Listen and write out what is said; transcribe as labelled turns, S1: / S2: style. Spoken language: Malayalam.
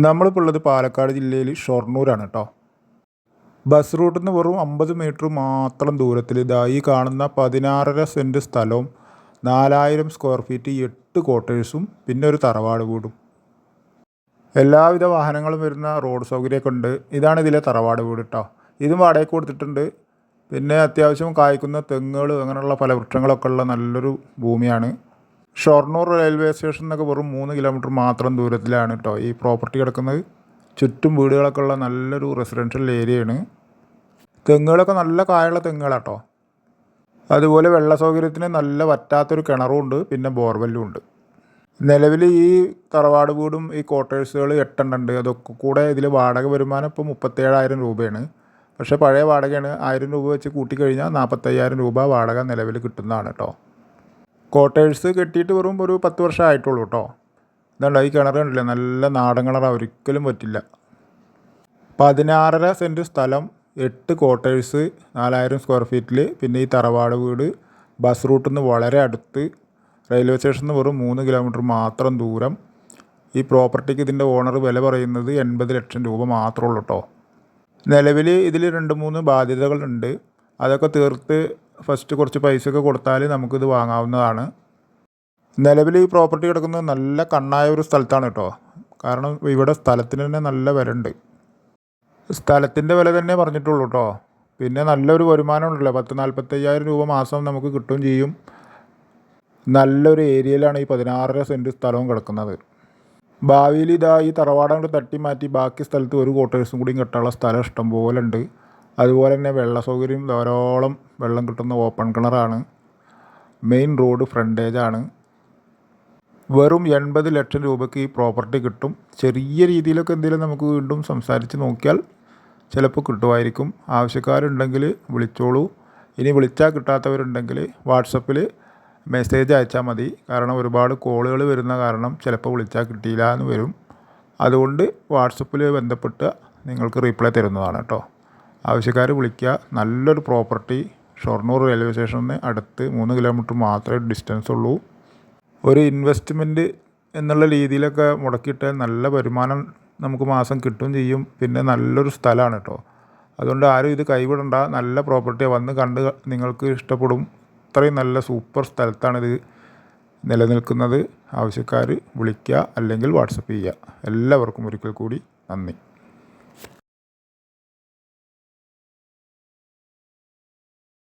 S1: നമ്മളിപ്പോൾ ഉള്ളത് പാലക്കാട് ജില്ലയിൽ ഷൊർണൂരാണ് കേട്ടോ. ബസ് റൂട്ടിൽ നിന്ന് വെറും 50 മീറ്റർ മാത്രം ദൂരത്തിൽ ഈ കാണുന്ന 16.5 സെൻറ്റ് സ്ഥലവും 4000 സ്ക്വയർ ഫീറ്റ് 8 ക്വാർട്ടേഴ്സും പിന്നെ ഒരു തറവാട് വീടും, എല്ലാവിധ വാഹനങ്ങളും വരുന്ന റോഡ് സൗകര്യമൊക്കെ ഉണ്ട്. ഇതാണ് ഇതിലെ തറവാട് വീട് കേട്ടോ. ഇതും വാടകയ്ക്ക് കൊടുത്തിട്ടുണ്ട്. പിന്നെ അത്യാവശ്യം കായ്ക്കുന്ന തെങ്ങുകൾ അങ്ങനെയുള്ള ഫലവൃക്ഷങ്ങളൊക്കെ ഉള്ള നല്ലൊരു ഭൂമിയാണ്. ഷൊർണൂർ റെയിൽവേ സ്റ്റേഷൻ എന്നൊക്കെ വെറും 3 കിലോമീറ്റർ മാത്രം ദൂരത്തിലാണ് കേട്ടോ ഈ പ്രോപ്പർട്ടി കിടക്കുന്നത്. ചുറ്റും വീടുകളൊക്കെ ഉള്ള നല്ലൊരു റെസിഡൻഷ്യൽ ഏരിയയാണ്. തെങ്ങുകളൊക്കെ നല്ല കായുള്ള തെങ്ങുകളാണ് കേട്ടോ. അതുപോലെ വെള്ള സൗകര്യത്തിന് നല്ല വറ്റാത്തൊരു കിണറും ഉണ്ട്, പിന്നെ ബോർവെല്ലും ഉണ്ട്. നിലവിൽ ഈ തറവാട് വീടും ഈ ക്വാർട്ടേഴ്സുകൾ 8 ഉണ്ട്. അതൊക്കെ കൂടെ ഇതിൽ വാടക വരുമാനം ഇപ്പോൾ 37,000 രൂപയാണ്. പക്ഷേ പഴയ വാടകയാണ്. 1000 രൂപ വെച്ച് കൂട്ടിക്കഴിഞ്ഞാൽ 45,000 രൂപ വാടക നിലവിൽ കിട്ടുന്നതാണ് കേട്ടോ. ക്വാർട്ടേഴ്സ് കെട്ടിയിട്ട് വെറും ഒരു 10 വർഷം ആയിട്ടുള്ളൂ കേട്ടോ. ഇതുണ്ട്, ഈ കിണർ കണ്ടില്ലേ, നല്ല നാടൻ കിണറാണ്, ഒരിക്കലും പറ്റില്ല. 16.5 സെൻറ്റ് സ്ഥലം, 8 ക്വാർട്ടേഴ്സ്, 4000 സ്ക്വയർ ഫീറ്റിൽ, പിന്നെ ഈ തറവാട് വീട് ബസ് റൂട്ടിൽ നിന്ന് വളരെ അടുത്ത്, റെയിൽവേ സ്റ്റേഷനിൽ നിന്ന് വെറും 3 കിലോമീറ്റർ മാത്രം ദൂരം. ഈ പ്രോപ്പർട്ടിക്ക് ഇതിൻ്റെ ഓണർ വില പറയുന്നത് 80 ലക്ഷം രൂപ മാത്രമേ ഉള്ളൂ കേട്ടോ. നിലവിൽ ഇതിൽ 2-3 ബാധ്യതകളുണ്ട്. അതൊക്കെ തീർത്ത് ഫസ്റ്റ് കുറച്ച് പൈസയൊക്കെ കൊടുത്താൽ നമുക്കിത് വാങ്ങാവുന്നതാണ്. നിലവിൽ ഈ പ്രോപ്പർട്ടി കിടക്കുന്നത് നല്ല കണ്ണായ ഒരു സ്ഥലത്താണ് കേട്ടോ. കാരണം ഇവിടെ സ്ഥലത്തിന് തന്നെ നല്ല വില ഉണ്ട്. സ്ഥലത്തിൻ്റെ വില തന്നെ പറഞ്ഞിട്ടുള്ളൂ കേട്ടോ. പിന്നെ നല്ലൊരു വരുമാനം ഉണ്ടല്ലോ, 40-45,000 രൂപ മാസം നമുക്ക് കിട്ടുകയും ചെയ്യും. നല്ലൊരു ഏരിയയിലാണ് ഈ 16.5 സെൻറ്റ് സ്ഥലവും കിടക്കുന്നത്. ഭാവിയിൽ ഈ തറവാടം കൊണ്ട് തട്ടി മാറ്റി ബാക്കി സ്ഥലത്ത് ഒരു ക്വാർട്ടേഴ്സും കൂടിയും കെട്ടാനുള്ള സ്ഥലം ഇഷ്ടം പോലെ ഉണ്ട്. അതുപോലെ തന്നെ വെള്ള സൗകര്യം ധാരാളം, വെള്ളം കിട്ടുന്ന ഓപ്പൺ കിണറാണ്, മെയിൻ റോഡ് ഫ്രണ്ടേജാണ്. വെറും 80 ലക്ഷം രൂപയ്ക്ക് ഈ പ്രോപ്പർട്ടി കിട്ടും. ചെറിയ രീതിയിലൊക്കെ എന്തെങ്കിലും നമുക്ക് വീണ്ടും സംസാരിച്ച് നോക്കിയാൽ ചിലപ്പോൾ കിട്ടുമായിരിക്കും. ആവശ്യക്കാരുണ്ടെങ്കിൽ വിളിച്ചോളൂ. ഇനി വിളിച്ചാൽ കിട്ടാത്തവരുണ്ടെങ്കിൽ വാട്സപ്പിൽ മെസ്സേജ് അയച്ചാൽ മതി. കാരണം ഒരുപാട് കോളുകൾ വരുന്ന കാരണം ചിലപ്പോൾ വിളിച്ചാൽ കിട്ടിയില്ല എന്ന് വരും. അതുകൊണ്ട് വാട്സപ്പിൽ ബന്ധപ്പെട്ട് നിങ്ങൾക്ക് റീപ്ലൈ തരുന്നതാണ് കേട്ടോ. ആവശ്യക്കാർ വിളിക്കുക. നല്ലൊരു പ്രോപ്പർട്ടി, ഷൊർണൂർ റെയിൽവേ സ്റ്റേഷനിൽ നിന്ന് അടുത്ത് 3 കിലോമീറ്റർ മാത്രമേ ഡിസ്റ്റൻസ് ഉള്ളൂ. ഒരു ഇൻവെസ്റ്റ്മെൻറ്റ് എന്നുള്ള രീതിയിലൊക്കെ മുടക്കിയിട്ട് നല്ല വരുമാനം നമുക്ക് മാസം കിട്ടുകയും ചെയ്യും. പിന്നെ നല്ലൊരു സ്ഥലമാണ് കേട്ടോ. അതുകൊണ്ട് ആരും ഇത് കൈവിടണ്ട. നല്ല പ്രോപ്പർട്ടിയാണ്, വന്ന് കണ്ട് നിങ്ങൾക്ക് ഇഷ്ടപ്പെടും. അത്രയും നല്ല സൂപ്പർ സ്ഥലത്താണിത് നിലനിൽക്കുന്നത്. ആവശ്യക്കാർ വിളിക്കുക അല്ലെങ്കിൽ വാട്സപ്പ് ചെയ്യുക. എല്ലാവർക്കും ഒരിക്കൽ കൂടി നന്ദി.